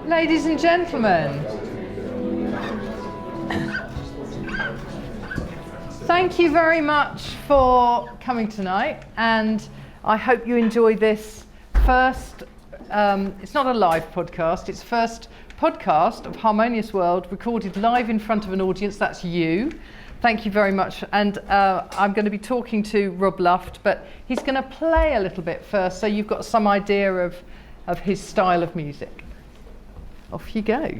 Ladies and gentlemen, thank you very much for coming tonight, and I hope you enjoy this first, it's not a live podcast, it's first podcast of Harmonious World, recorded live in front of an audience. That's you. Thank you very much. And I'm going to be talking to Rob Luft, but he's going to play a little bit first, so you've got some idea of his style of music. Off you go.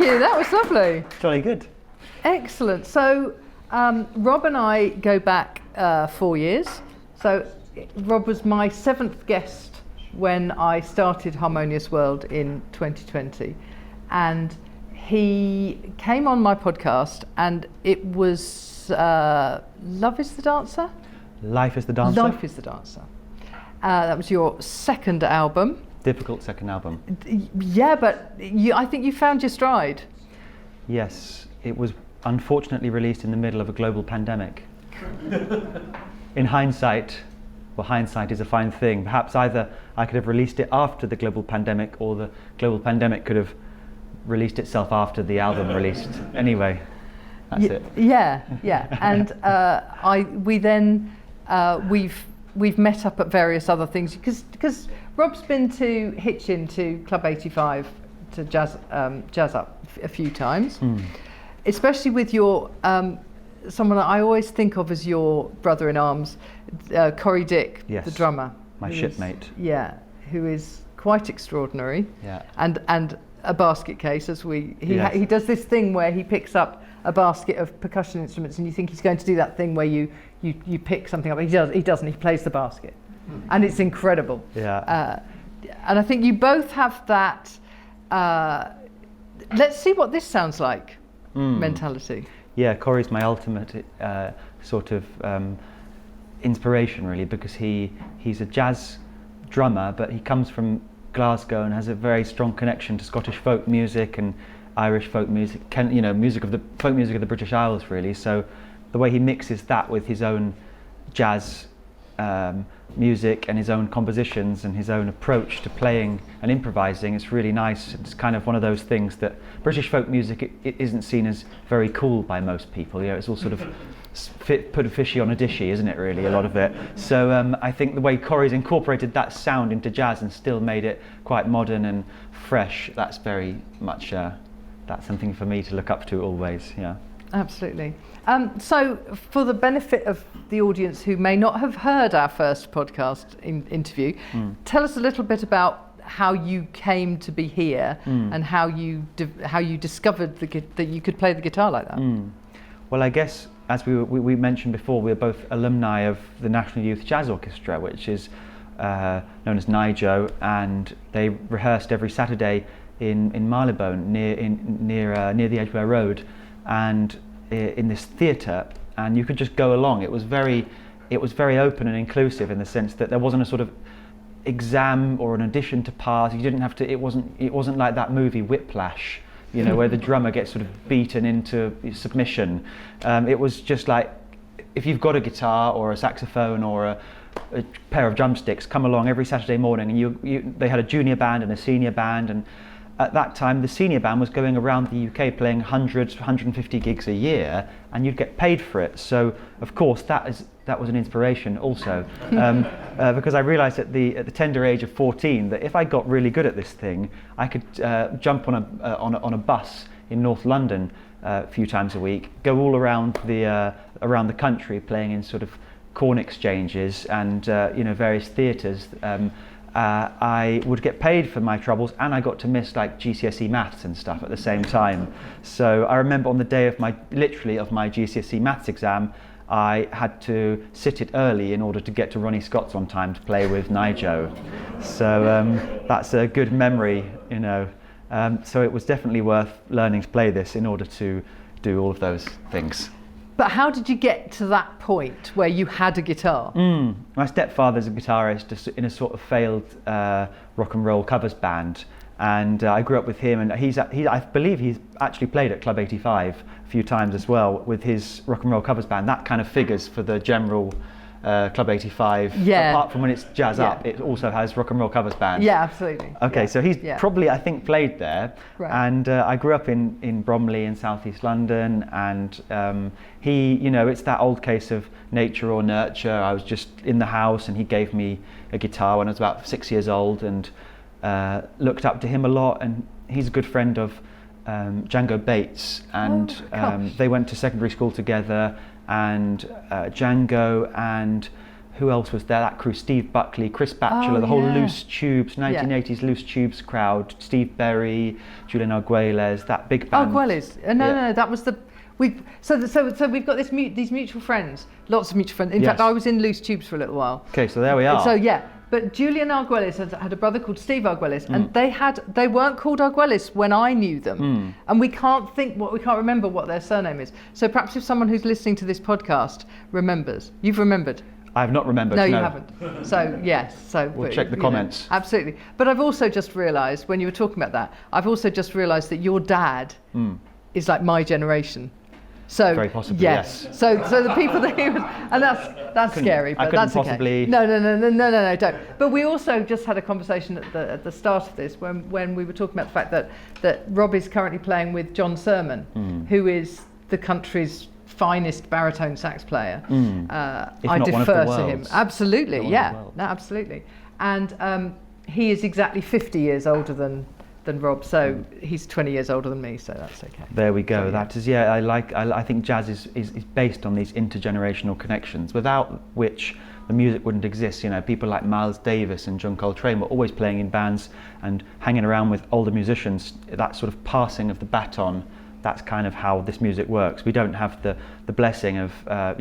That was lovely. Jolly good. Excellent. So Rob and I go back 4 years. So Rob was my 7th guest when I started Harmonious World in 2020. And he came on my podcast, and it was Love is the Dancer? Life is the Dancer. Life is the Dancer. That was your 2nd album. Difficult 2nd album. Yeah, but I think you found your stride. Yes, it was unfortunately released in the middle of a global pandemic. In hindsight, well, hindsight is a fine thing. Perhaps either I could have released it after the global pandemic, or the global pandemic could have released itself after the album released. Anyway, that's it. Yeah. And we've met up at various other things because Rob's been to Hitchin, to Club 85, to jazz up a few times, especially with your someone I always think of as your brother in arms, Corey Dick, yes, the drummer, my shipmate. Who is quite extraordinary. Yeah. And a basket case, he does this thing where he picks up a basket of percussion instruments, and you think he's going to do that thing where you pick something up. He doesn't. He plays the basket, and it's incredible. Yeah. And I think you both have that. Let's see what this sounds like. Mentality. Yeah, Corey's my ultimate sort of inspiration, really, because he's a jazz drummer, but he comes from Glasgow and has a very strong connection to Scottish folk music and Irish folk music, folk music of the British Isles, really. So the way he mixes that with his own jazz music and his own compositions and his own approach to playing and improvising, it's really nice. It's kind of one of those things that British folk music, it isn't seen as very cool by most people. It's all sort of put a fishy on a dishy, isn't it, really, a lot of it. So I think the way Corey's incorporated that sound into jazz and still made it quite modern and fresh, that's very much that's something for me to look up to always. Absolutely. So for the benefit of the audience who may not have heard our first podcast interview, tell us a little bit about how you came to be here and how you discovered that you could play the guitar like that. Well, I guess, as we mentioned before, we're both alumni of the National Youth Jazz Orchestra, which is known as NYJO, and they rehearsed every Saturday in Marylebone near the Edgware Road, and in this theatre, and you could just go along. It was very open and inclusive in the sense that there wasn't a sort of exam or an audition to pass. You didn't have to. It wasn't like that movie Whiplash, where the drummer gets sort of beaten into submission. It was just like, if you've got a guitar or a saxophone or a pair of drumsticks, come along every Saturday morning. And they had a junior band and a senior band, and at that time the senior band was going around the UK playing 150 gigs a year, and you'd get paid for it. So of course that was an inspiration also, because I realised at the tender age of 14 that if I got really good at this thing, I could jump on a bus in North London a few times a week, go all around the country playing in sort of corn exchanges and various theatres. I would get paid for my troubles, and I got to miss like GCSE maths and stuff at the same time. So I remember on the day of my GCSE maths exam, I had to sit it early in order to get to Ronnie Scott's on time to play with NYJO. So that's a good memory, So it was definitely worth learning to play this in order to do all of those things. But how did you get to that point where you had a guitar? My stepfather's a guitarist in a sort of failed rock and roll covers band, and I grew up with him, and I believe he's actually played at Club 85 a few times as well with his rock and roll covers band. That kind of figures for the general Club 85. Yeah. Apart from when it's jazz up, it also has rock and roll covers band. Yeah, absolutely. Okay, so he's probably, I think, played there. Right. And I grew up in Bromley in southeast London, and he, it's that old case of nature or nurture. I was just in the house, and he gave me a guitar when I was about 6 years old, and looked up to him a lot. And he's a good friend of Django Bates, and they went to secondary school together. And Django, and who else was there? That crew: Steve Buckley, Chris Batchelor, the whole Loose Tubes, 1980s Loose Tubes crowd. Steve Berry, Julian Arguelles, that big band. Arguelles? No, that was the. So we've got these mutual friends, lots of mutual friends. In fact, I was in Loose Tubes for a little while. Okay, so there we are. So but Julian Arguelles had a brother called Steve Arguelles, and they weren't called Arguelles when I knew them, and we can't remember what their surname is. So perhaps if someone who's listening to this podcast remembers, you've remembered. I have not remembered. No, you haven't. So yes, we'll check the comments. Absolutely. But I've also just realised when you were talking about that, that your dad is like my generation. So very possibly, yes. So the people that he was, and that's scary, but that's possibly. Okay. No, don't. But we also just had a conversation at the start of this when we were talking about the fact that Rob is currently playing with John Sermon, who is the country's finest baritone sax player. I defer to him. Absolutely, no, absolutely. And he is exactly 50 years older than Rob, so he's 20 years older than me, so that's okay. There we go. So, that is, I think jazz is based on these intergenerational connections, without which the music wouldn't exist. People like Miles Davis and John Coltrane were always playing in bands and hanging around with older musicians. That sort of passing of the baton, that's kind of how this music works. We don't have the blessing of a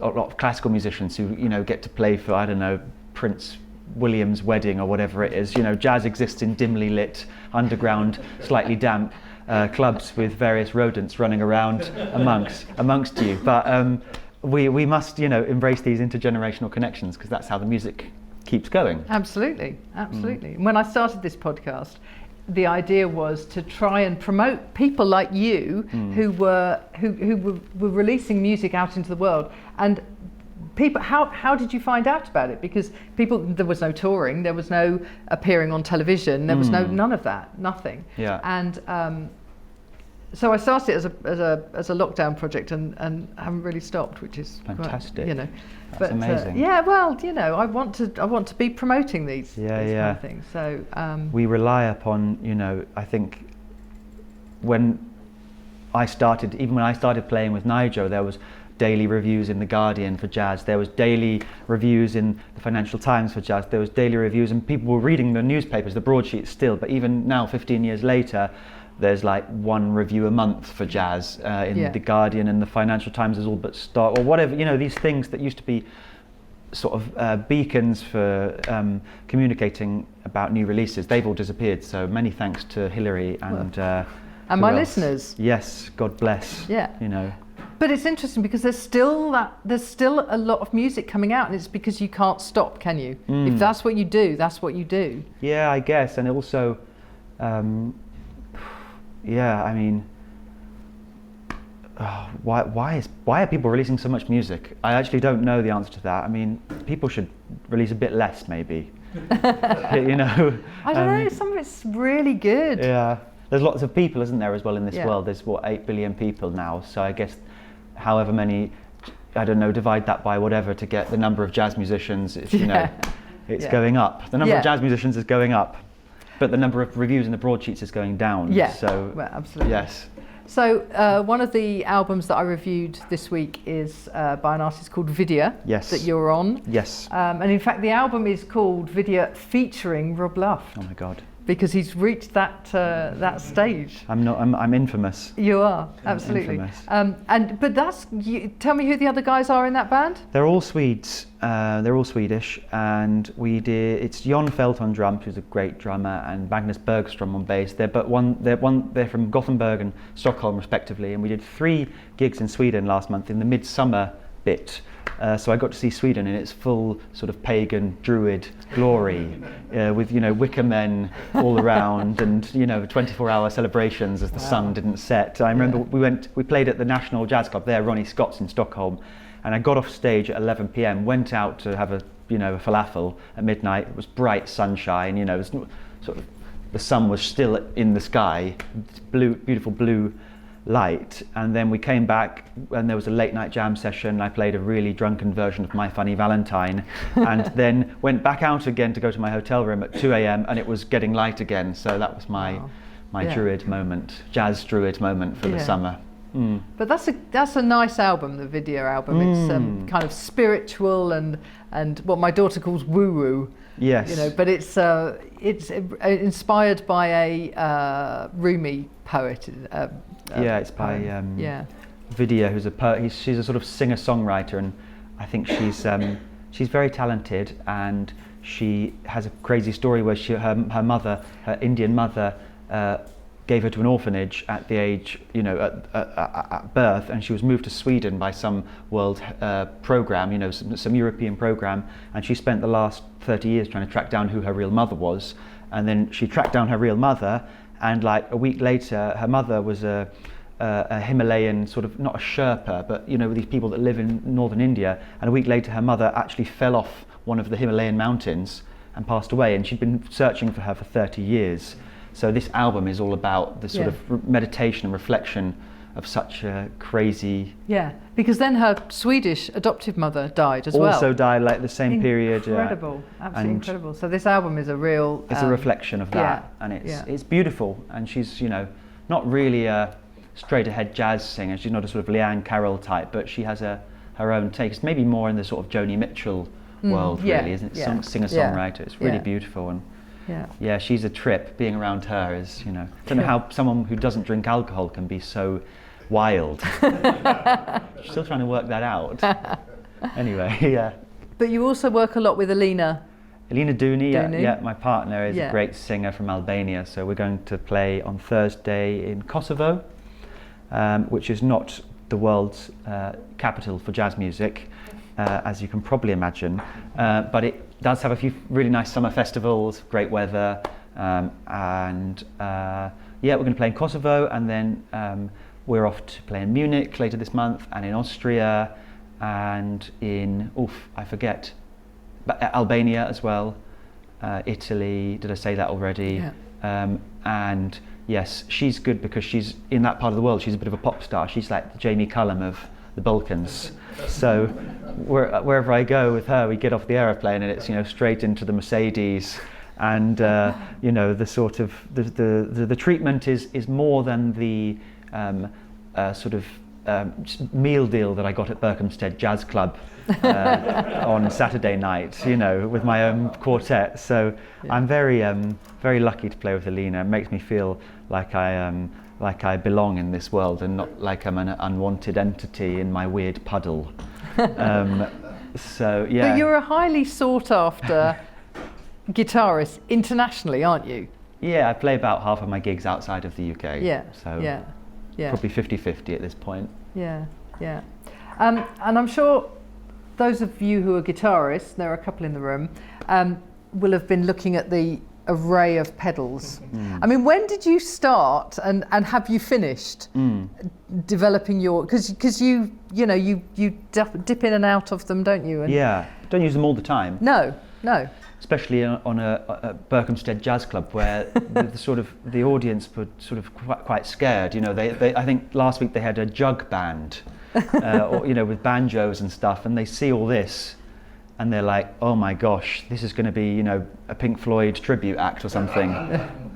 lot of classical musicians who get to play for, I don't know, Prince William's wedding or whatever it is. Jazz exists in dimly lit, underground, slightly damp clubs with various rodents running around amongst you. But we must, embrace these intergenerational connections, because that's how the music keeps going. Absolutely. When I started this podcast, the idea was to try and promote people like you who were releasing music out into the world. And people, how did you find out about it? Because there was no touring, there was no appearing on television, there was none of that, nothing. Yeah. And so I started it as a lockdown project, and haven't really stopped, which is fantastic. Quite, That's amazing. Yeah, well, I want to be promoting these kind of things. So we rely upon, I think when I started playing with Nigel, there was daily reviews in The Guardian for jazz, there was daily reviews in the Financial Times for jazz, there was daily reviews, and people were reading the newspapers, the broadsheets still, but even now, 15 years later, there's like one review a month for jazz in The Guardian, and the Financial Times is all but stopped, or whatever, these things that used to be sort of beacons for communicating about new releases, they've all disappeared. So many thanks to Hilary and my listeners. Yes, God bless. Yeah. But it's interesting because there's still a lot of music coming out, and it's because you can't stop, can you? If that's what you do, that's what you do. Yeah, I guess, and also, why are people releasing so much music? I actually don't know the answer to that. I mean, people should release a bit less, maybe. I don't know. Some of it's really good. Yeah, there's lots of people, isn't there, as well in this world? There's 8 billion people now. So I guess, however many, I don't know, divide that by whatever to get the number of jazz musicians. It's going up. The number of jazz musicians is going up, but the number of reviews in the broadsheets is going down. Yeah. So well, absolutely. Yes. So one of the albums that I reviewed this week is by an artist called Vidya. Yes. That you're on. Yes. And in fact, the album is called Vidya featuring Rob Luft. Oh my God. Because he's reached that stage. I'm infamous. You are, absolutely. Infamous. But tell me who the other guys are in that band. They're all Swedes. They're all Swedish, and it's Jon Felt on drums, who's a great drummer, and Magnus Bergström on bass. They're from Gothenburg and Stockholm respectively, and we did 3 gigs in Sweden last month in the midsummer bit. So I got to see Sweden in its full sort of pagan druid glory, with wicker men all around, and 24-hour celebrations as the sun didn't set. I remember we played at the National Jazz Club there, Ronnie Scott's in Stockholm, and I got off stage at 11 p.m. Went out to have a falafel at midnight. It was bright sunshine. It was sort of, the sun was still in the sky, beautiful blue light, and then we came back and there was a late night jam session. I played a really drunken version of My Funny Valentine, and then went back out again to go to my hotel room at 2 a.m. and it was getting light again. So that was my druid moment, jazz druid moment for the summer. But that's a nice album, the Vidya album. It's kind of spiritual and what my daughter calls woo woo. Yes. But it's inspired by a Rumi poet. It's by Vidya, who's a poet. She's a sort of singer-songwriter, and I think she's very talented, and she has a crazy story where her mother, her Indian mother, gave her to an orphanage at the age, at birth, and she was moved to Sweden by some world program, some European program, and she spent the last 30 years trying to track down who her real mother was, and then she tracked down her real mother, and like a week later, her mother was a Himalayan sort of, not a Sherpa, but these people that live in northern India, and a week later her mother actually fell off one of the Himalayan mountains and passed away, and she'd been searching for her for 30 years. So this album is all about the sort of meditation and reflection of such a crazy... Yeah, because then her Swedish adoptive mother died as well. Also died like the same period. Incredible, absolutely incredible. So this album is a real... It's a reflection of that, and it's beautiful, and she's, not really a straight-ahead jazz singer. She's not a sort of Leanne Carroll type, but she has her own take. It's maybe more in the sort of Joni Mitchell world, really, isn't it? Singer-songwriter. It's really beautiful, and yeah, she's a trip. Being around her is, I don't know how someone who doesn't drink alcohol can be so wild. Still trying to work that out. Anyway, yeah. But you also work a lot with Elina Duni. My partner is a great singer from Albania, so we're going to play on Thursday in Kosovo, which is not the world's capital for jazz music, as you can probably imagine, but it does have a few really nice summer festivals, great weather, and we're going to play in Kosovo, and then we're off to play in Munich later this month, and in Austria, and in Albania as well, Italy. Did I say that already? Yeah. And yes, she's good because she's in that part of the world. She's a bit of a pop star. She's like the Jamie Cullum of the Balkans. So wherever I go with her, we get off the aeroplane and it's straight into the Mercedes, and the sort of the treatment is more than the meal deal that I got at Berkhamsted Jazz Club on Saturday night, with my own quartet. So yeah. I'm very lucky to play with Alina. It makes me feel like I belong in this world and not like I'm an unwanted entity in my weird puddle. So yeah. But you're a highly sought after guitarist internationally, aren't you? Yeah, I play about half of my gigs outside of the UK. Yeah. So yeah. Probably 50-50 at this point. Yeah. And I'm sure those of you who are guitarists, there are a couple in the room, will have been looking at the array of pedals. I mean, when did you start, and have you finished developing your? Because you dip in and out of them, don't you? And yeah, don't use them all the time. No. Especially on a Berkhamsted Jazz Club, where the audience were sort of quite scared. They I think last week they had a jug band, with banjos and stuff, and they see all this, and they're like, oh my gosh, this is going to be a Pink Floyd tribute act or something.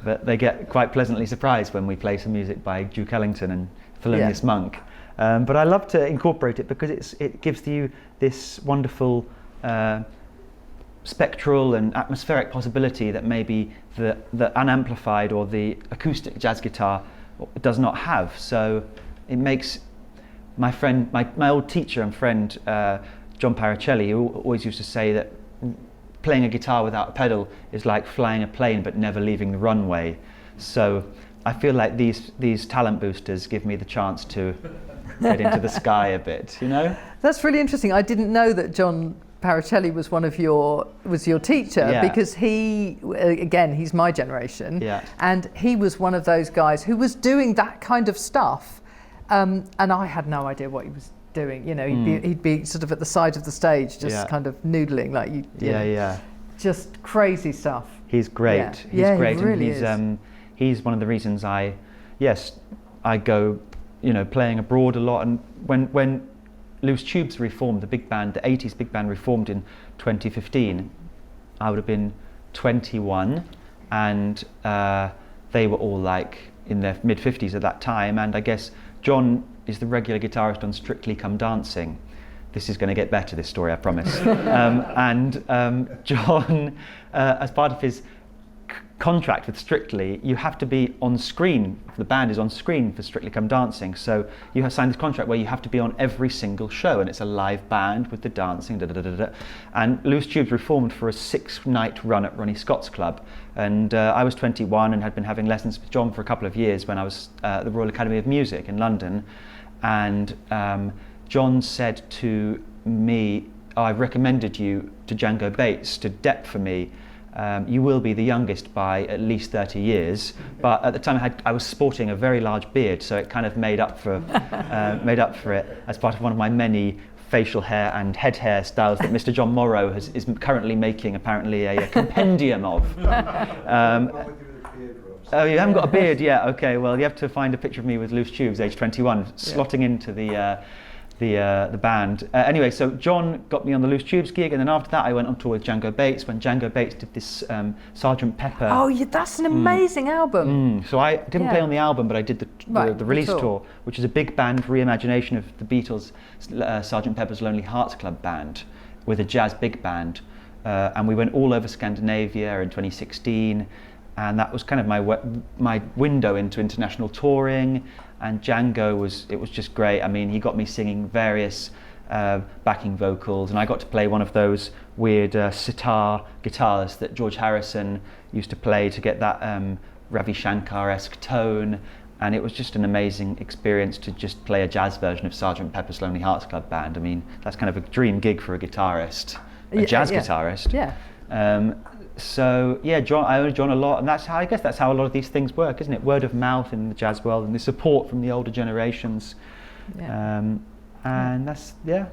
But they get quite pleasantly surprised when we play some music by Duke Ellington and Thelonious Monk. But I love to incorporate it because it gives you this wonderful spectral and atmospheric possibility that maybe the unamplified or the acoustic jazz guitar does not have. So it makes my friend, my old teacher and friend, John Paracelli, who always used to say that playing a guitar without a pedal is like flying a plane but never leaving the runway. So I feel like these talent boosters give me the chance to get into the sky a bit, That's really interesting. I didn't know that John Paracelli was your teacher, because he's my generation, and he was one of those guys who was doing that kind of stuff, and I had no idea what he was doing. He'd be sort of at the side of the stage, just kind of noodling, like just crazy stuff. He's great. He's great, he really and he's one of the reasons I go, playing abroad a lot, and when Loose Tubes reformed, the 80s big band reformed in 2015, I would have been 21, and they were all like in their mid-50s at that time, and I guess John is the regular guitarist on Strictly Come Dancing. This is going to get better, this story, I promise. John, as part of his contract with Strictly, you have to be on screen. The band is on screen for Strictly Come Dancing, so you have signed this contract where you have to be on every single show, and it's a live band with the dancing, And Loose Tubes reformed for a 6-night run at Ronnie Scott's club, and I was 21 and had been having lessons with John for a couple of years when I was at the Royal Academy of Music in London, and John said to me, I've recommended you to Django Bates to dep for me. You will be the youngest by at least 30 years, but at the time I was sporting a very large beard, so it kind of made up for it as part of one of my many facial hair and head hair styles that Mr. John Morrow is currently making apparently a compendium of. Oh, you haven't got a beard yet? Okay, well you have to find a picture of me with Loose Tubes, age 21, slotting into the band. Anyway, so John got me on the Loose Tubes gig, and then after that I went on tour with Django Bates when Django Bates did this Sgt. Pepper. Oh, yeah, that's an amazing album. So I didn't play on the album, but I did the release tour, which is a big band reimagination of the Beatles' Sgt. Pepper's Lonely Hearts Club Band with a jazz big band. And we went all over Scandinavia in 2016, and that was kind of my window into international touring. And Django was just great. I mean, he got me singing various backing vocals, and I got to play one of those weird sitar guitars that George Harrison used to play to get that Ravi Shankar-esque tone, and it was just an amazing experience to just play a jazz version of Sgt. Pepper's Lonely Hearts Club Band. I mean, that's kind of a dream gig for a guitarist, a jazz guitarist. Yeah. So yeah, I owe John a lot, and I guess that's how a lot of these things work, isn't it? Word of mouth in the jazz world, and the support from the older generations. Yeah. And that's the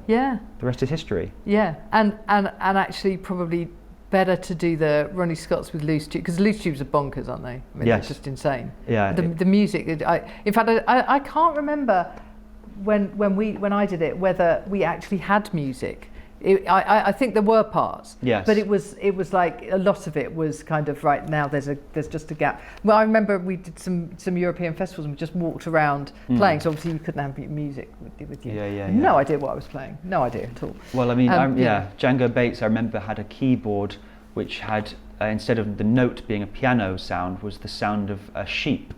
rest is history. Yeah, and actually probably better to do the Ronnie Scott's with loose tubes, because loose tubes are bonkers, aren't they? I mean, Yes. they're just insane. Yeah. The music. In fact, I can't remember when I did it whether we actually had music. I think there were parts, yes. But it was like a lot of it was kind of right now. There's just a gap. Well, I remember we did some European festivals and we just walked around playing. So obviously you couldn't have music with you. Yeah. No idea what I was playing. No idea at all. Well, I mean, Django Bates, I remember, had a keyboard which had instead of the note being a piano sound, was the sound of a sheep,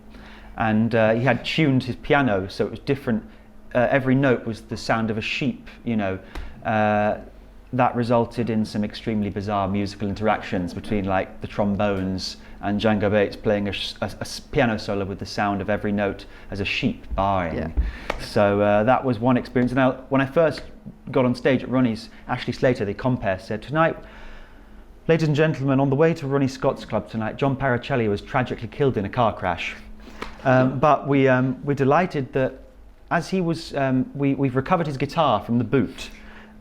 and he had tuned his piano so it was different. Every note was the sound of a sheep. That resulted in some extremely bizarre musical interactions between like the trombones and Django Bates playing a piano solo with the sound of every note as a sheep baaing. Yeah. So that was one experience. Now, when I first got on stage at Ronnie's, Ashley Slater, the compere, said, "Tonight, ladies and gentlemen, on the way to Ronnie Scott's club tonight, John Paracelli was tragically killed in a car crash." But we're delighted that as he was, we've recovered his guitar from the boot.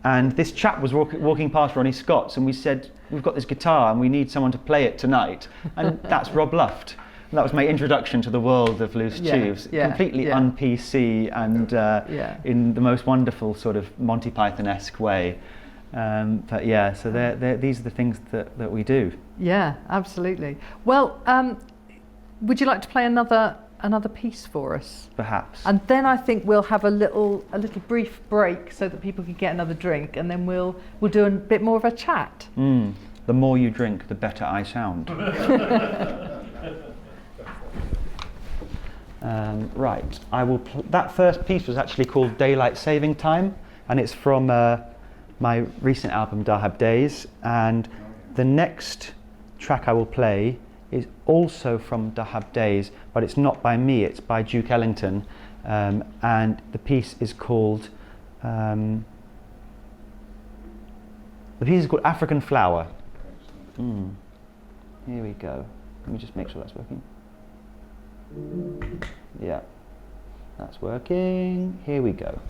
And this chap was walking past Ronnie Scott's, and we said, "We've got this guitar and we need someone to play it tonight." And that's Rob Luft. And that was my introduction to the world of loose tubes. Completely un-PC and in the most wonderful sort of Monty Python-esque way. But yeah, so these are the things that we do. Yeah, absolutely. Well, would you like to play another piece for us? Perhaps. And then I think we'll have a little brief break so that people can get another drink, and then we'll do a bit more of a chat. The more you drink, the better I sound. Right, I will. That first piece was actually called Daylight Saving Time, and it's from my recent album Dahab Days. And the next track I will play is also from Dahab Days, but it's not by me, it's by Duke Ellington, and the piece is called African Flower. Here we go. Let me just make sure that's working. Yeah, that's working. Here we go.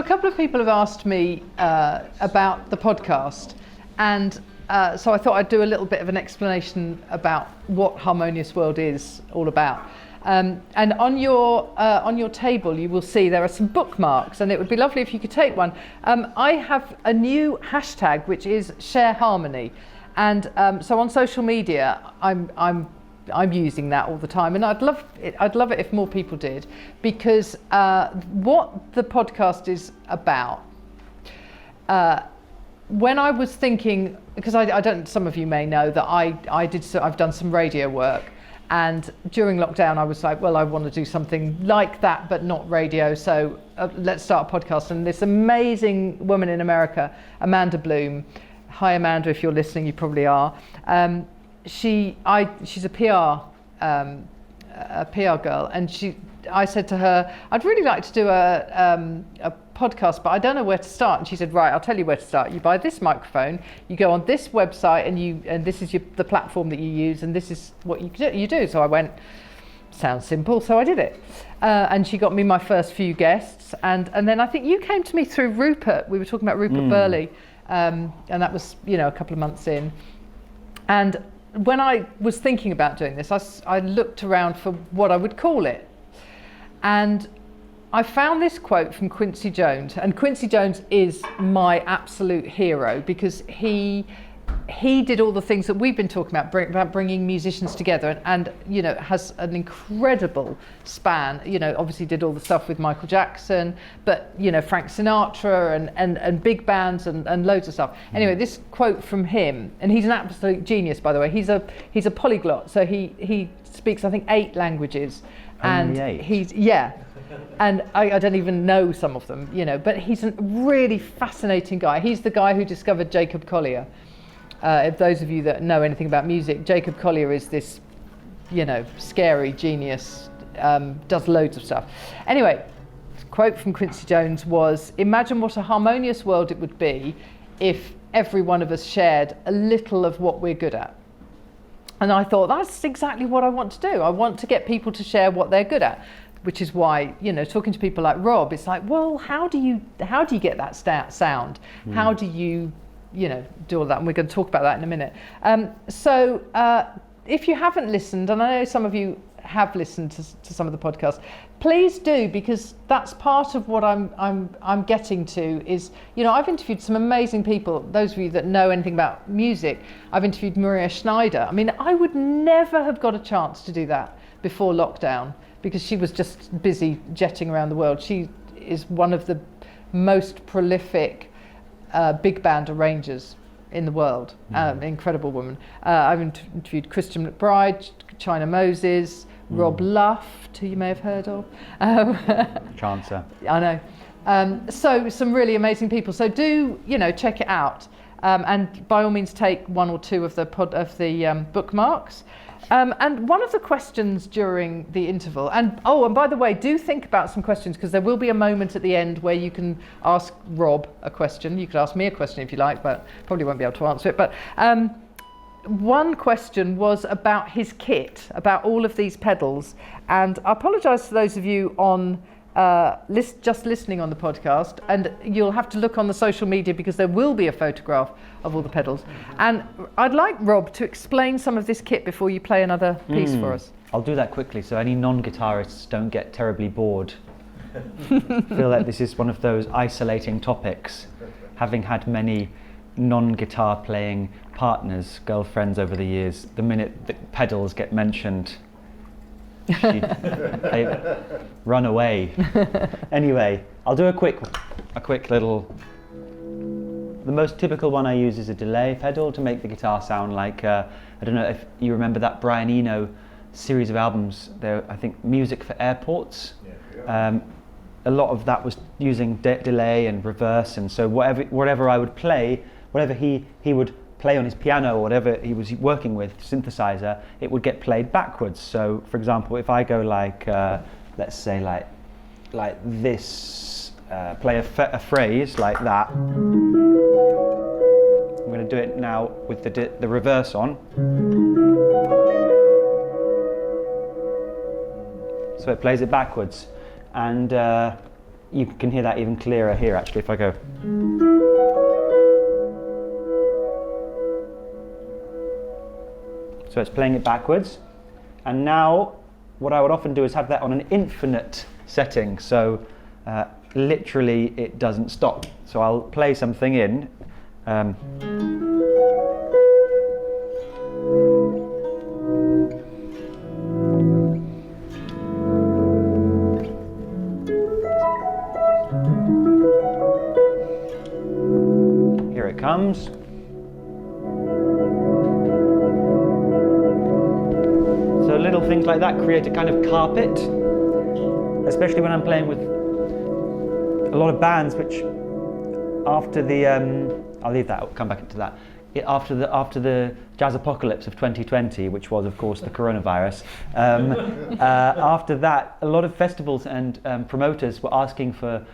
couple of people have asked me about the podcast, and so I thought I'd do a little bit of an explanation about what Harmonious World is all about. And on your table you will see there are some bookmarks, and it would be lovely if you could take one. I have a new hashtag which is Share Harmony, and so on social media I'm using that all the time, and I'd love it if more people did, because what the podcast is about. When I was thinking, because I don't, some of you may know that I've done some radio work, and during lockdown I was like, well, I want to do something like that but not radio, so let's start a podcast. And this amazing woman in America, Amanda Bloom, hi Amanda, if you're listening, you probably are. She's a PR girl, and I said to her, I'd really like to do a podcast, but I don't know where to start. And she said, right, I'll tell you where to start. You buy this microphone, you go on this website, and this is the platform that you use, and this is what you do. So I went, sounds simple, so I did it. And she got me my first few guests, and then I think you came to me through Rupert. We were talking about Rupert Burley, and that was a couple of months in. And when I was thinking about doing this, I looked around for what I would call it. And I found this quote from Quincy Jones. And Quincy Jones is my absolute hero, because he did all the things that we've been talking about bringing musicians together, and has an incredible span. Obviously did all the stuff with Michael Jackson, but Frank Sinatra and big bands and loads of stuff. Anyway, this quote from him, and he's an absolute genius, by the way. He's a polyglot, so he speaks, I think, 8 languages. Only and 8? And I don't even know some of them, but he's a really fascinating guy. He's the guy who discovered Jacob Collier. If those of you that know anything about music, Jacob Collier is this, scary genius, does loads of stuff. Anyway, the quote from Quincy Jones was, imagine what a harmonious world it would be if every one of us shared a little of what we're good at. And I thought, that's exactly what I want to do. I want to get people to share what they're good at, which is why, talking to people like Rob, it's like, well, how do you get that sound? How do you do all that? And we're going to talk about that in a minute. So if you haven't listened, and I know some of you have listened to some of the podcasts, please do, because that's part of what I'm getting to is, I've interviewed some amazing people. Those of you that know anything about music, I've interviewed Maria Schneider. I mean, I would never have got a chance to do that before lockdown, because she was just busy jetting around the world. She is one of the most prolific big band arrangers in the world. Incredible woman. I've interviewed Christian McBride, China Moses, Rob Luft, who you may have heard of. Chancer. I know. So some really amazing people. So do check it out, and by all means take 1 or 2 of the bookmarks. And one of the questions during the interval, and by the way, do think about some questions, because there will be a moment at the end where you can ask Rob a question. You could ask me a question if you like, but probably won't be able to answer it. But one question was about his kit, about all of these pedals. And I apologise to those of you on just listening on the podcast, and you'll have to look on the social media, because there will be a photograph of all the pedals. And I'd like Rob to explain some of this kit before you play another piece for us. I'll do that quickly so any non-guitarists don't get terribly bored. I feel like this is one of those isolating topics, having had many non-guitar playing partners, girlfriends over the years. The minute the pedals get mentioned, they run away. Anyway, I'll do a quick little. The most typical one I use is a delay pedal to make the guitar sound like, I don't know if you remember that Brian Eno series of albums, there, I think Music for Airports. A lot of that was using delay and reverse, and so whatever I would play, whatever he would play on his piano or whatever he was working with, synthesizer, it would get played backwards. So for example, if I go like, let's say like this, play a phrase like that. I'm going to do it now with the reverse on. So it plays it backwards. And you can hear that even clearer here actually if I go. So it's playing it backwards. And now what I would often do is have that on an infinite setting, so literally it doesn't stop. So I'll play something in. Here it comes. So little things like that create a kind of carpet, especially when I'm playing with a lot of bands which after the, I'll leave that, I'll come back to that. After the jazz apocalypse of 2020, which was of course the coronavirus, after that a lot of festivals and promoters were asking for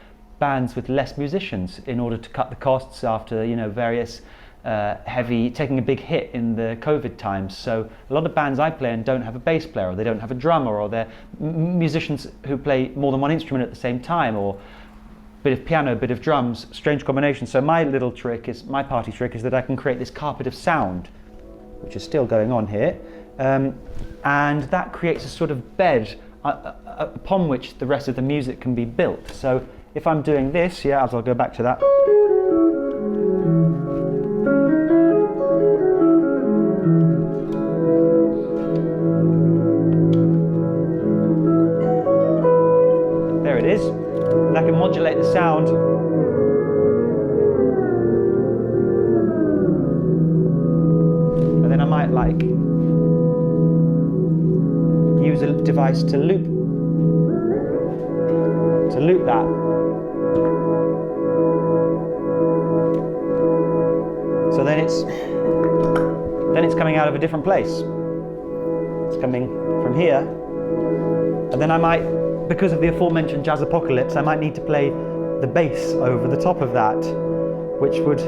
bands with less musicians in order to cut the costs after, you know, various taking a big hit in the COVID times. So a lot of bands I play in don't have a bass player, or they don't have a drummer, or they're musicians who play more than one instrument at the same time, or bit of piano, bit of drums, strange combination. So my party trick is that I can create this carpet of sound, which is still going on here, and that creates a sort of bed upon which the rest of the music can be built. So if I'm doing this, as I'll go back to that. There it is. And I can modulate the sound. And then I might use a device to loop that. So then it's coming out of a different place. It's coming from here, and then I might, because of the aforementioned jazz apocalypse, I might need to play the bass over the top of that, which would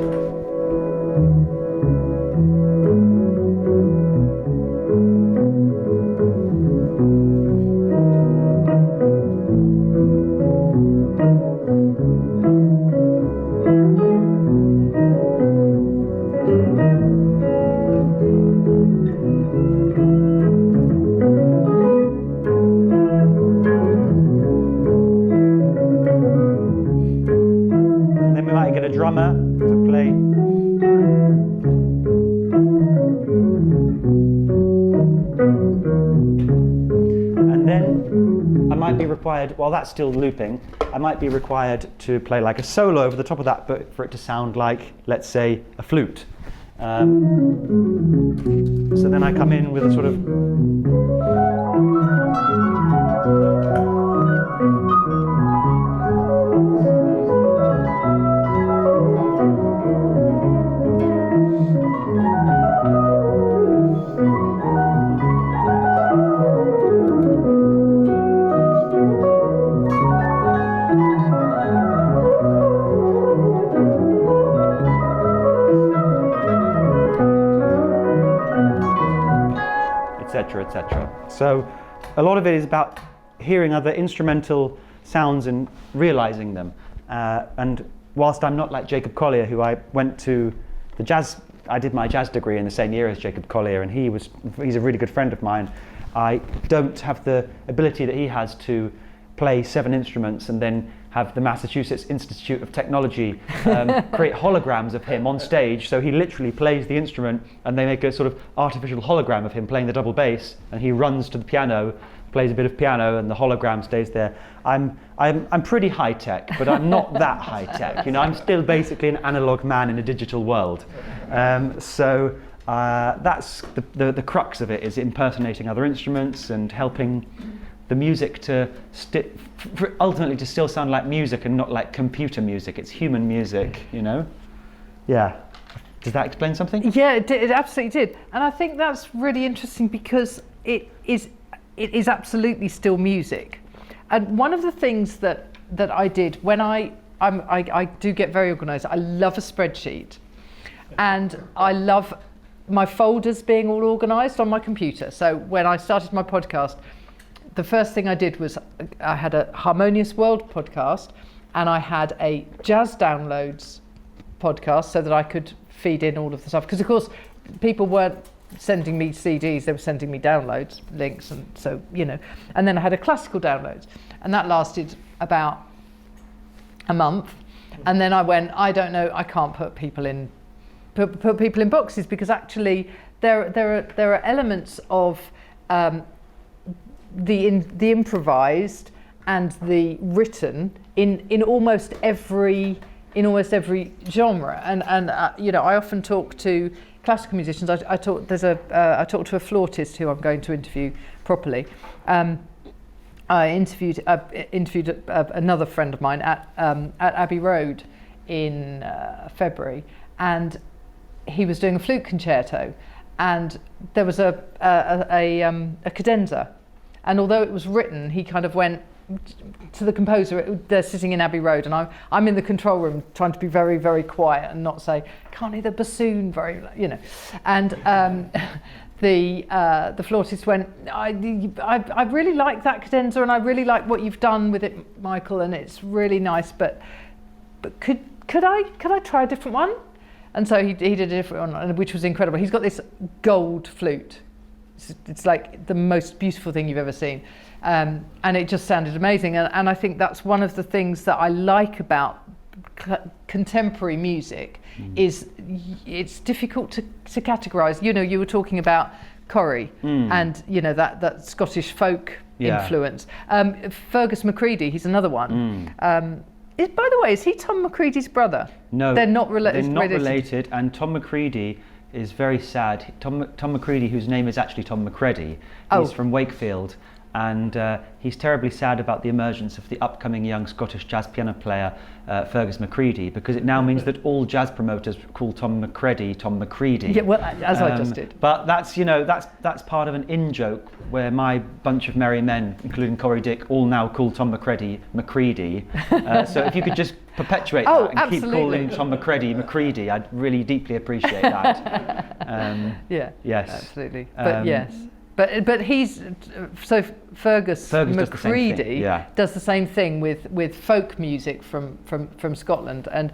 drummer to play. And then I might be required, while that's still looping, I might be required to play like a solo over the top of that, but for it to sound like, let's say, a flute. So then I come in with a sort of etc. So a lot of it is about hearing other instrumental sounds and realizing them. And whilst I'm not like Jacob Collier, who I went to the jazz, I did my jazz degree in the same year as Jacob Collier, and he's a really good friend of mine. I don't have the ability that he has to play 7 instruments and then have the Massachusetts Institute of Technology create holograms of him on stage. So he literally plays the instrument and they make a sort of artificial hologram of him playing the double bass, and he runs to the piano, plays a bit of piano, and the hologram stays there. I'm pretty high tech, but I'm not that high tech. You know, I'm still basically an analog man in a digital world. So that's the crux of it, is impersonating other instruments and helping the music to ultimately to still sound like music and not like computer music. It's human music, you know? Yeah. Does that explain something? Yeah, it absolutely did. And I think that's really interesting because it is absolutely still music. And one of the things that I did when I do get very organised, I love a spreadsheet. And I love my folders being all organised on my computer. So when I started my podcast, the first thing I did was I had a Harmonious World podcast, and I had a jazz downloads podcast so that I could feed in all of the stuff, because of course people weren't sending me CDs, they were sending me downloads links, and so and then I had a classical downloads, and that lasted about a month, and then I went, I don't know, I can't put people in boxes, because actually there are elements of the improvised and the written in almost every genre, and I often talk to classical musicians. I talk to a flautist who I'm going to interview properly. I interviewed another friend of mine at Abbey Road in February, and he was doing a flute concerto, and there was a cadenza, and although it was written, he kind of went to the composer. They're sitting in Abbey Road, and I'm in the control room trying to be very, very quiet and not say, can't hear the bassoon very, and the flautist went, I really like that cadenza, and I really like what you've done with it, Michael, and it's really nice, but could I try a different one? And so he did a different one, which was incredible. He's got this gold flute. It's like the most beautiful thing you've ever seen. And it just sounded amazing. And I think that's one of the things that I like about contemporary music, is it's difficult to categorise. You were talking about Corrie and that Scottish folk influence. Fergus McCready, he's another one. By the way, is he Tom McCready's brother? No, they're not related. They're not related, and Tom McCready is very sad. Tom McCready, whose name is actually Tom McCready, he's from Wakefield, and he's terribly sad about the emergence of the upcoming young Scottish jazz piano player Fergus McCready, because it now means that all jazz promoters call Tom McCready Tom McCready. Yeah, well, as I just did. But that's that's part of an in-joke where my bunch of merry men, including Corrie Dick, all now call Tom McCready McCready. So if you could just perpetuate that and keep calling Tom McCready McCready, I'd really deeply appreciate that. Yes. Absolutely. But yes. But he's so Fergus McCready does the same thing with folk music from Scotland, and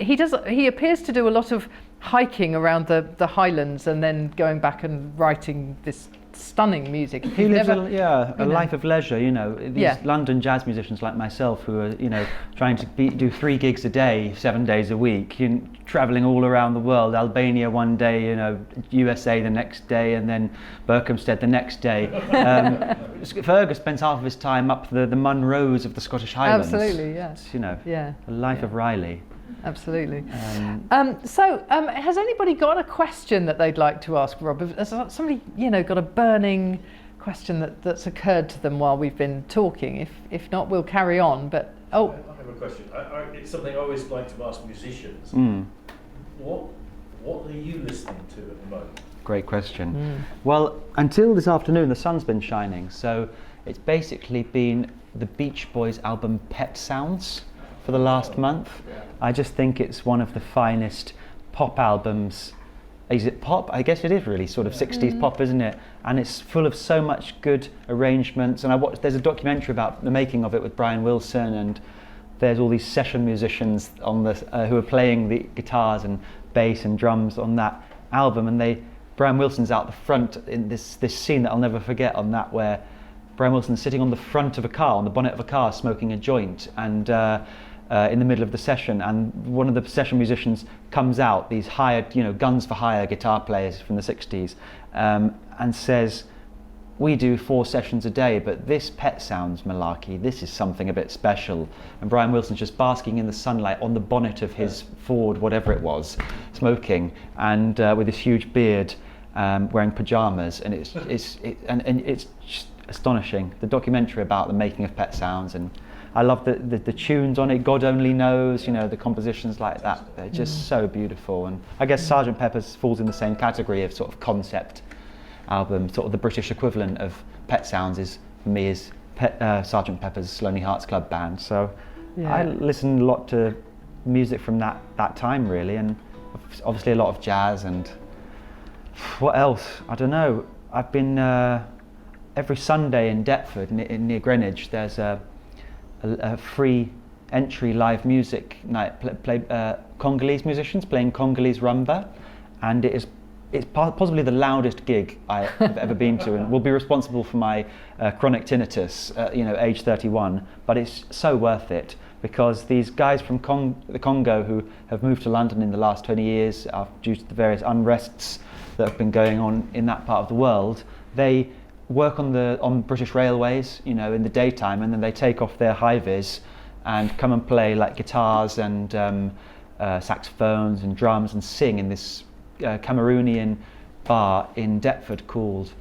he appears to do a lot of hiking around the Highlands and then going back and writing this stunning music. He lives a life of leisure, these London jazz musicians like myself who are trying to do 3 gigs a day 7 days a week, travelling all around the world, Albania one day, USA the next day, and then Berkhamsted the next day. Fergus spends half of his time up the Munros of the Scottish Highlands. Absolutely, yeah. It's, a life of Riley. Absolutely. So has anybody got a question that they'd like to ask Rob? Has somebody got a burning question that's occurred to them while we've been talking? If not, we'll carry on. But I have a question. It's something I always like to ask musicians. What are you listening to at the moment? Great question. Well, until this afternoon, the sun's been shining, so it's basically been the Beach Boys album Pet Sounds for the last month. I just think it's one of the finest pop albums. Is it pop? I guess it is really sort of 60s pop, isn't it? And it's full of so much good arrangements. And there's a documentary about the making of it with Brian Wilson, and there's all these session musicians on who are playing the guitars and bass and drums on that album. And Brian Wilson's out the front in this scene that I'll never forget on that, where Brian Wilson's sitting on the front of a car, on the bonnet of a car, smoking a joint, and in the middle of the session, and one of the session musicians comes out, these hired, guns for hire guitar players from the 60s, and says, we do 4 sessions a day, but this Pet Sounds malarkey, this is something a bit special. And Brian Wilson's just basking in the sunlight on the bonnet of his Ford, whatever it was, smoking, and with this huge beard, wearing pajamas, and it's just astonishing. The documentary about the making of Pet Sounds, and I love the tunes on it. God Only Knows, the compositions like that. They're just so beautiful. And I guess Sgt. Pepper's falls in the same category of sort of concept album. Sort of the British equivalent of Pet Sounds for me is Sgt. Pepper's Lonely Hearts Club Band. So I listen a lot to music from that time, really, and obviously a lot of jazz. And what else? I don't know. I've been every Sunday in Deptford, near Greenwich. There's a free entry live music night, Congolese musicians playing Congolese rumba, and it's possibly the loudest gig I have ever been to, and will be responsible for my chronic tinnitus, age 31. But it's so worth it, because these guys from the Congo who have moved to London in the last 20 years due to the various unrests that have been going on in that part of the world, they work on British Railways, in the daytime, and then they take off their high-vis and come and play like guitars and saxophones and drums and sing in this Cameroonian bar in Deptford called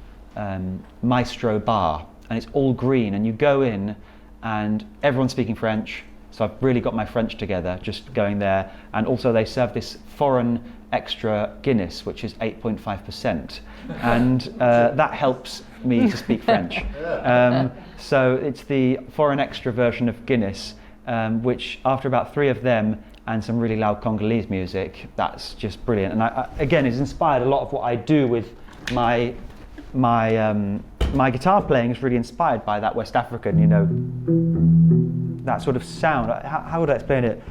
Maestro Bar, and it's all green, and you go in and everyone's speaking French, so I've really got my French together just going there. And also they serve this foreign extra Guinness, which is 8.5%, and that helps me to speak French. So it's the foreign extra version of Guinness, which after about 3 of them and some really loud Congolese music, that's just brilliant. And again, it's inspired a lot of what I do with my guitar playing is really inspired by that West African, that sort of sound. How would I explain it?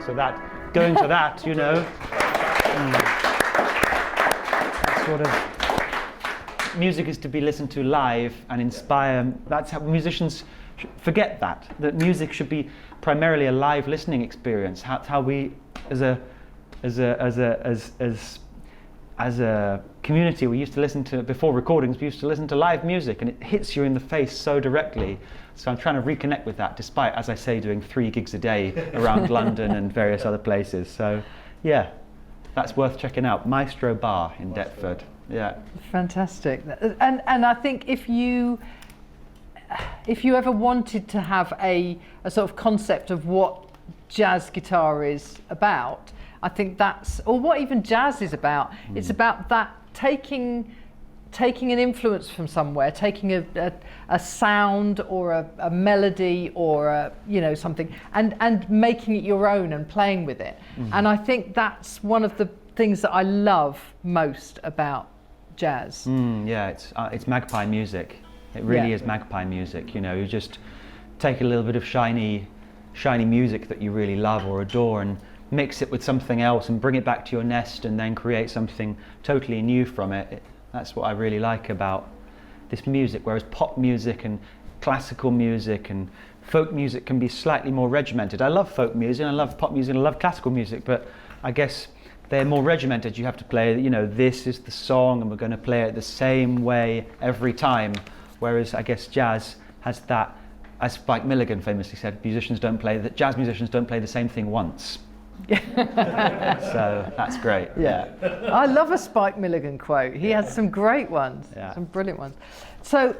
So that, going to that, sort of music is to be listened to live and inspire. That's how musicians forget that music should be primarily a live listening experience. How we, as a community, we used to listen to, before recordings, we used to listen to live music, and it hits you in the face so directly. So I'm trying to reconnect with that, despite, as I say, doing 3 gigs a day around London and various other places. So yeah, that's worth checking out. Maestro Bar in Deptford. Yeah. Fantastic. And I think if you ever wanted to have a sort of concept of what jazz guitar is about, I think that's, or what even jazz is about, it's about that taking an influence from somewhere, taking a sound or a melody or something, and making it your own and playing with it. And I think that's one of the things that I love most about jazz. Yeah, it's magpie music. It really is magpie music. You just take a little bit of shiny music that you really love or adore and mix it with something else and bring it back to your nest and then create something totally new from it. That's what I really like about this music, whereas pop music and classical music and folk music can be slightly more regimented. I love folk music, I love pop music, I love classical music, but I guess they're more regimented. You have to play, this is the song and we're going to play it the same way every time, whereas I guess jazz has that as Spike Milligan famously said, jazz musicians don't play the same thing once. So that's great. Yeah. I love a Spike Milligan quote. He has some great ones, some brilliant ones. So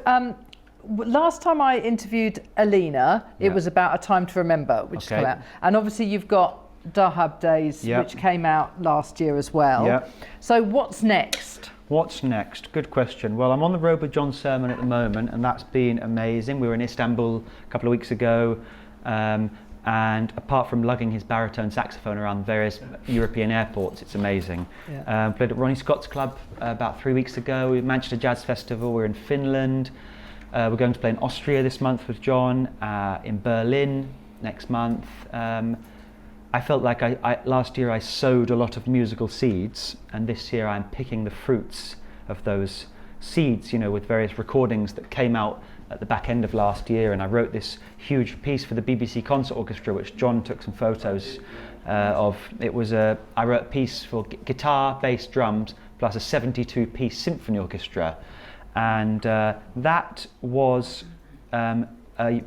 last time I interviewed Alina, it was about A Time to Remember, which has come out. And obviously you've got Dahab Days, which came out last year as well. Yeah. So what's next? What's next? Good question. Well, I'm on the road with John Sermon at the moment, and that's been amazing. We were in Istanbul a couple of weeks ago, and apart from lugging his baritone saxophone around various European airports, it's amazing. Yeah. Played at Ronnie Scott's club about 3 weeks ago. We Manchester Jazz Festival. We're in Finland. We're going to play in Austria this month with John, in Berlin next month. I felt like last year I sowed a lot of musical seeds, and this year I'm picking the fruits of those seeds, with various recordings that came out at the back end of last year. And I wrote this huge piece for the BBC Concert Orchestra, which John took some photos of. I wrote a piece for guitar, bass, drums, plus a 72-piece symphony orchestra, and that was a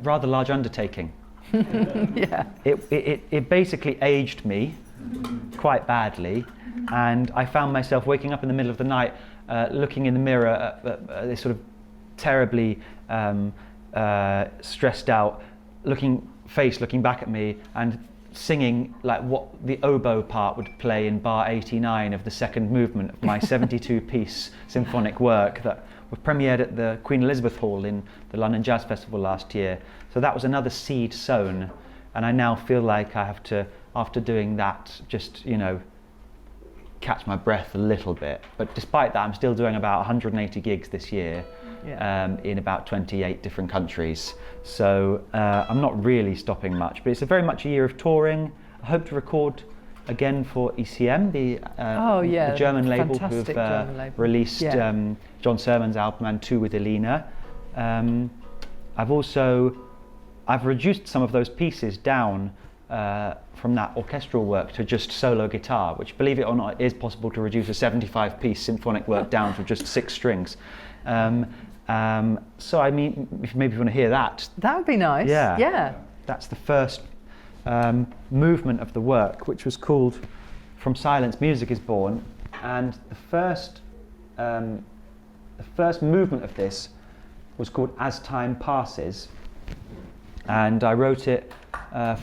rather large undertaking. Yeah. It basically aged me quite badly, and I found myself waking up in the middle of the night, looking in the mirror at this sort of terribly stressed out looking back at me, and singing like what the oboe part would play in bar 89 of the second movement of my 72-piece symphonic work that was premiered at the Queen Elizabeth Hall in the London Jazz Festival last year. So that was another seed sown, and I now feel like I have to, after doing that, just catch my breath a little bit. But despite that, I'm still doing about 180 gigs this year, in about 28 different countries. So I'm not really stopping much, but it's very much a year of touring. I hope to record again for ECM, the German label who've released John Sermon's album and two with Alina. I've reduced some of those pieces down from that orchestral work to just solo guitar, which, believe it or not, is possible to reduce a 75-piece symphonic work down to just 6 strings. So I mean, maybe you want to hear that. That would be nice. Yeah. That's the first movement of the work, which was called From Silence Music is Born, and the first movement of this was called As Time Passes, and I wrote it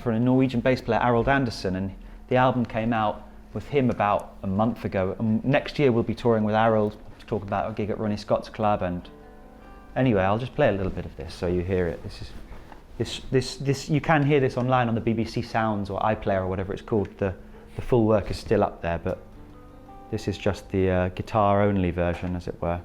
for a Norwegian bass player, Arold Anderson, and the album came out with him about a month ago. And next year we'll be touring with Arold to talk about a gig at Ronnie Scott's club. And anyway, I'll just play a little bit of this so you hear it. This you can hear this online on the BBC Sounds or iPlayer or whatever it's called. The full work is still up there, but this is just the guitar-only version, as it were.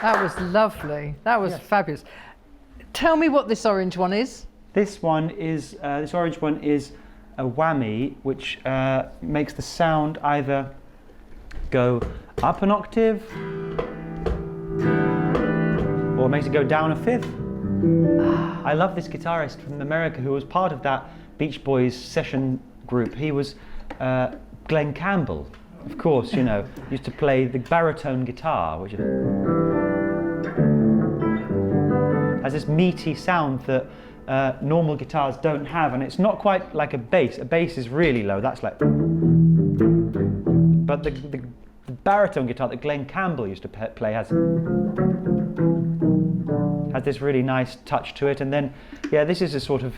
That was lovely. That was fabulous. Tell me what this orange one is. This one is, this orange one is a whammy, which makes the sound either go up an octave or makes it go down a fifth. I love this guitarist from America who was part of that Beach Boys session group. He was Glyn Campbell, of course, you know, used to play the baritone guitar, which has this meaty sound that normal guitars don't have, and it's not quite like a bass. A bass is really low, that's like... But the baritone guitar that Glyn Campbell used to play has this really nice touch to it. And then, yeah, this is a sort of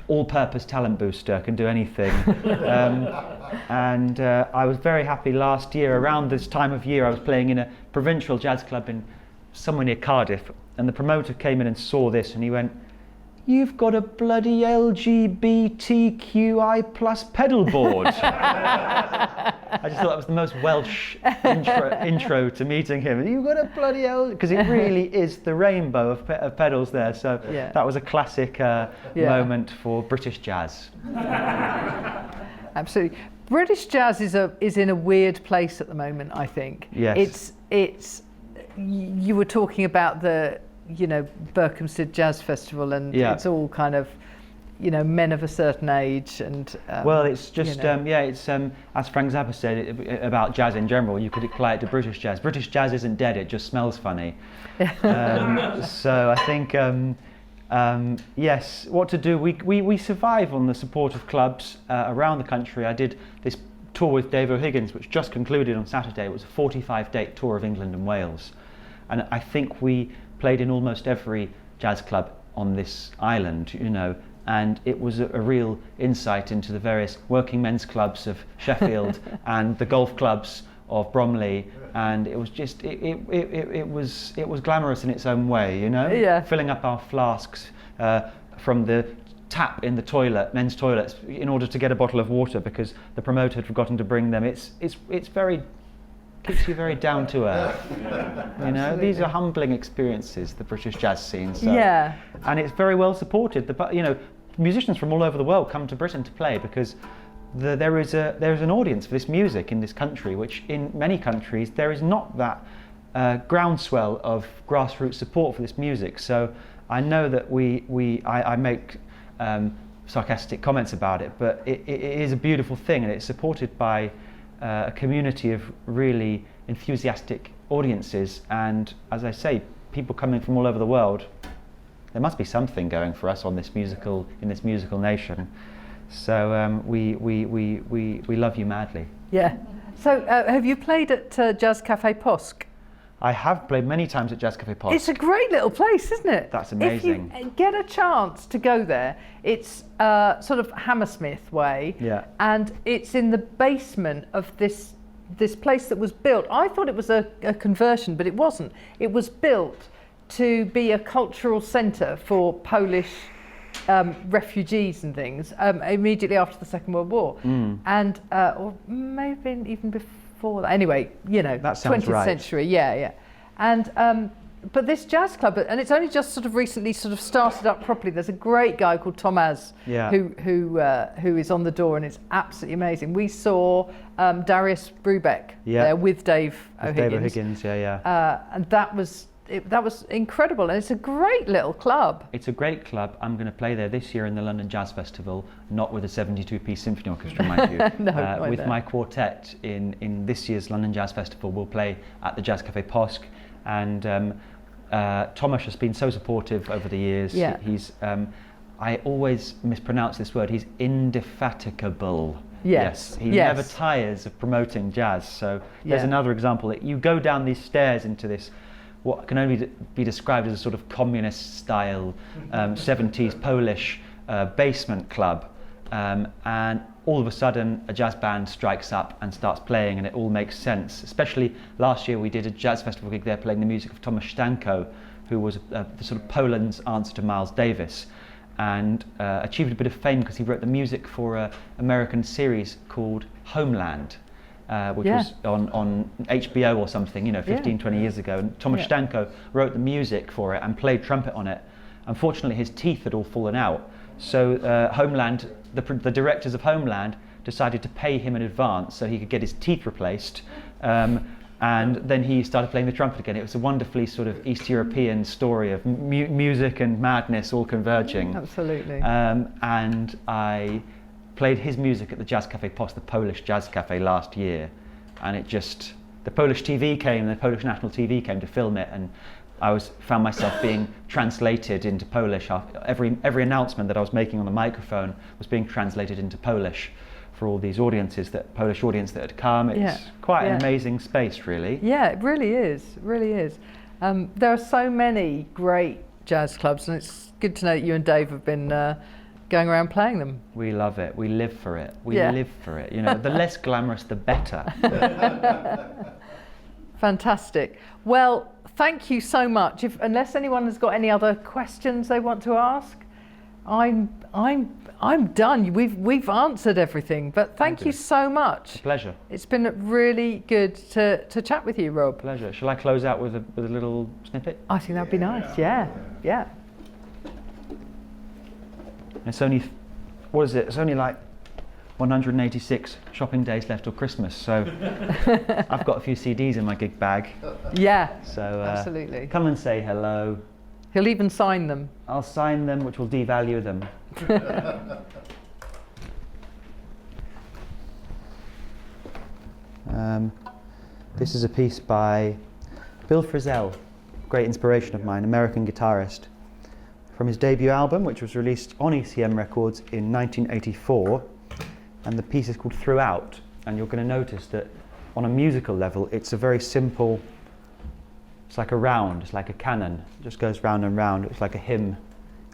all-purpose talent booster, can do anything. I was very happy last year, around this time of year, I was playing in a provincial jazz club in somewhere near Cardiff, and the promoter came in and saw this and he went, "You've got a bloody LGBTQI plus pedal board." I just thought that was the most Welsh intro to meeting him. "You've got a bloody because it really is the rainbow of pedals there. So that was a classic moment for British jazz. Absolutely. British jazz is in a weird place at the moment, I think. Yes. It's you were talking about the, you know, Berkhamsted Jazz Festival, and it's all kind of, you know, men of a certain age, and well, it's just you know. it's as Frank Zappa said about jazz in general. You could apply it to British jazz. British jazz isn't dead; it just smells funny. So I think yes, what to do? We survive on the support of clubs around the country. I did this tour with Dave O'Higgins, which just concluded on Saturday. It was a 45-date tour of England and Wales, and I think we played in almost every jazz club on this island, you know, and it was a real insight into the various working men's clubs of Sheffield and the golf clubs of Bromley, and it was just it was glamorous in its own way, you know. Filling up our flasks from the tap in the toilet, men's toilets, in order to get a bottle of water because the promoter had forgotten to bring them. It's very, keeps you very down to earth. You know, these are humbling experiences, the British jazz scene. So. And it's very well supported. You know, musicians from all over the world come to Britain to play because there is an audience for this music in this country, which in many countries there is not that groundswell of grassroots support for this music. So I know that I make sarcastic comments about it, but it is a beautiful thing, and it's supported by a community of really enthusiastic audiences, and as I say, people coming from all over the world. There must be something going for us in this musical nation. So we love you madly. Yeah. So have you played at Jazz Cafe Posk? I have played many times at Jazz Cafe Posk. It's a great little place, isn't it? That's amazing. If you get a chance to go there, it's sort of Hammersmith way, and it's in the basement of this place that was built. I thought it was a conversion, but it wasn't. It was built to be a cultural centre for Polish refugees and things immediately after the Second World War, and or maybe even before. Anyway, you know, that sounds 20th right. century, and but this jazz club, and it's only just sort of recently sort of started up properly. There's a great guy called Tomaz who is on the door, and it's absolutely amazing. We saw Darius Brubeck there with Dave O'Higgins. And that was incredible, and it's a great little club. It's a great club. I'm going to play there this year in the London Jazz Festival, not with a 72-piece symphony orchestra, mind you. With my quartet in this year's London Jazz Festival. We'll play at the Jazz Cafe Posk, and Tomasz has been so supportive over the years. He's I always mispronounce this word. He's indefatigable. Yes, he never tires of promoting jazz. So there's another example that you go down these stairs into this, what can only be described as a sort of communist style 70s Polish basement club, and all of a sudden a jazz band strikes up and starts playing, and it all makes sense. Especially last year we did a jazz festival gig there playing the music of Tomasz Stanko, who was the sort of Poland's answer to Miles Davis, and achieved a bit of fame because he wrote the music for an American series called Homeland. which Yeah. was on HBO or something, 15, 20 years ago. And Thomas Yeah. Stanko wrote the music for it and played trumpet on it. Unfortunately, his teeth had all fallen out. So Homeland, the directors of Homeland decided to pay him in advance so he could get his teeth replaced. And then he started playing the trumpet again. It was a wonderfully sort of East European story of music and madness all converging. Absolutely. And I played his music at the Jazz Cafe Post, the Polish Jazz Cafe, last year. And the Polish TV came, the Polish National TV came to film it, and I found myself being translated into Polish. Every announcement that I was making on the microphone was being translated into Polish for all these Polish audience that had come. It's quite an amazing space, really. Yeah, it really is. It really is. There are so many great jazz clubs, and it's good to know that you and Dave have been going around playing them. We love it. We live for it. We Yeah. live for it. The less glamorous, the better. Fantastic. Well, thank you so much. Unless anyone has got any other questions they want to ask, I'm done. We've answered everything. But thank you so much. Pleasure. It's been really good to chat with you, Rob. Pleasure. Shall I close out with a little snippet? I think that'd be nice. Yeah. It's only, what is it? It's only like 186 shopping days left till Christmas, so I've got a few CDs in my gig bag. Yeah. So absolutely. come and say hello. He'll even sign them. I'll sign them, which will devalue them. This is a piece by Bill Frisell, great inspiration of mine, American guitarist, from his debut album, which was released on ECM Records in 1984, and the piece is called Throughout. And you're going to notice that on a musical level, it's a very simple, it's like a round, it's like a canon, it just goes round and round, it's like a hymn,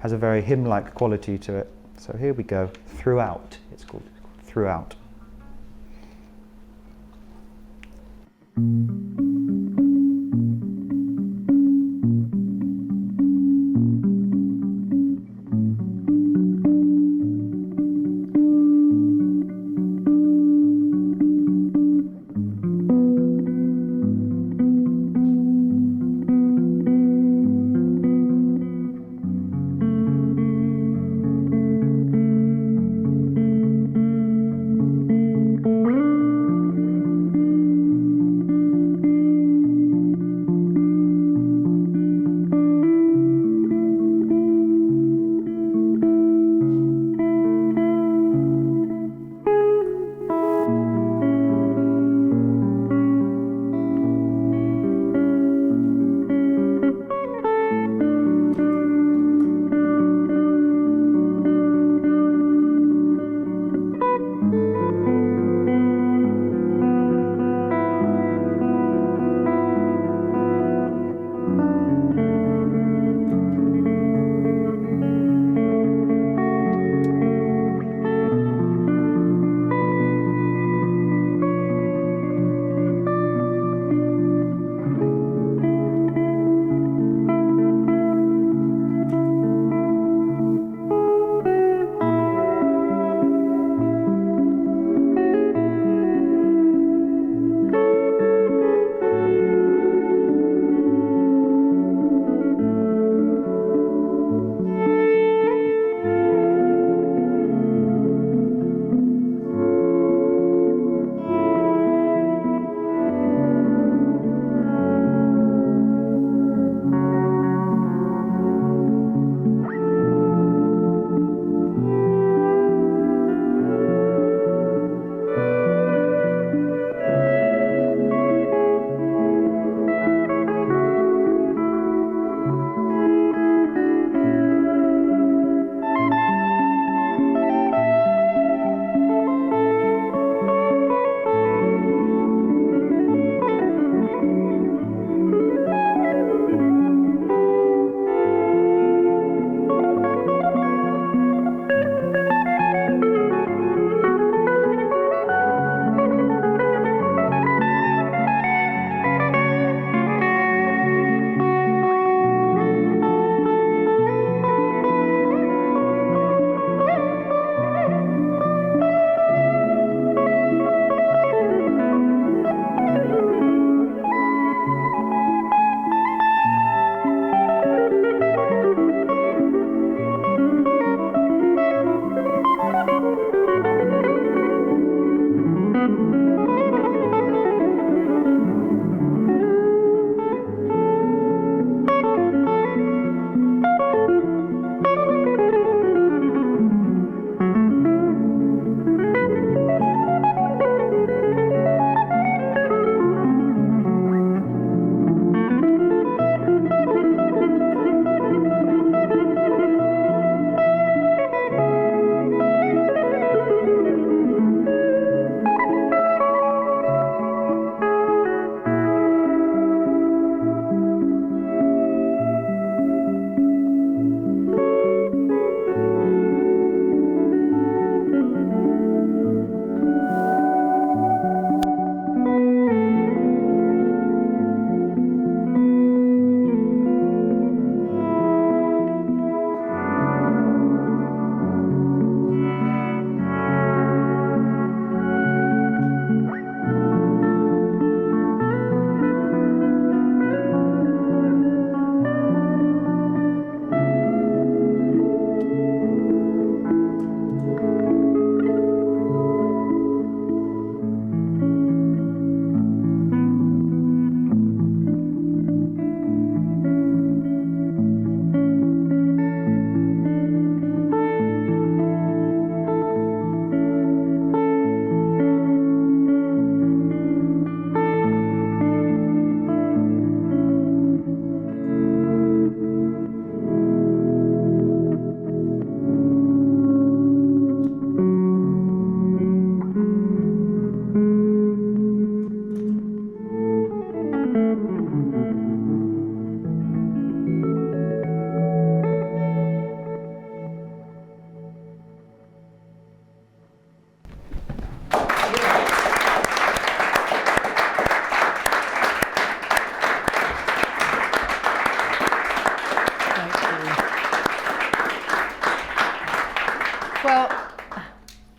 has a very hymn-like quality to it. So here we go, Throughout, it's called Throughout.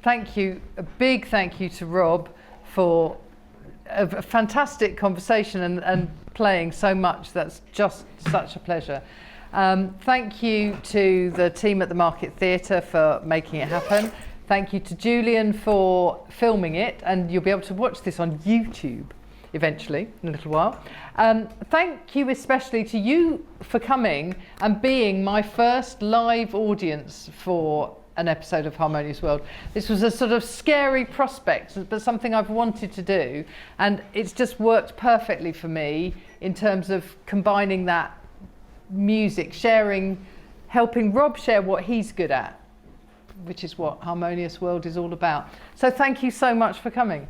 Thank you, a big thank you to Rob for a fantastic conversation and playing so much. That's just such a pleasure. Thank you to the team at the Market Theatre for making it happen. Thank you to Julian for filming it, and you'll be able to watch this on YouTube eventually, in a little while. Thank you especially to you for coming and being my first live audience for an episode of Harmonious World. This was a sort of scary prospect, but something I've wanted to do, and it's just worked perfectly for me in terms of combining that music, sharing, helping Rob share what he's good at, which is what Harmonious World is all about. So thank you so much for coming.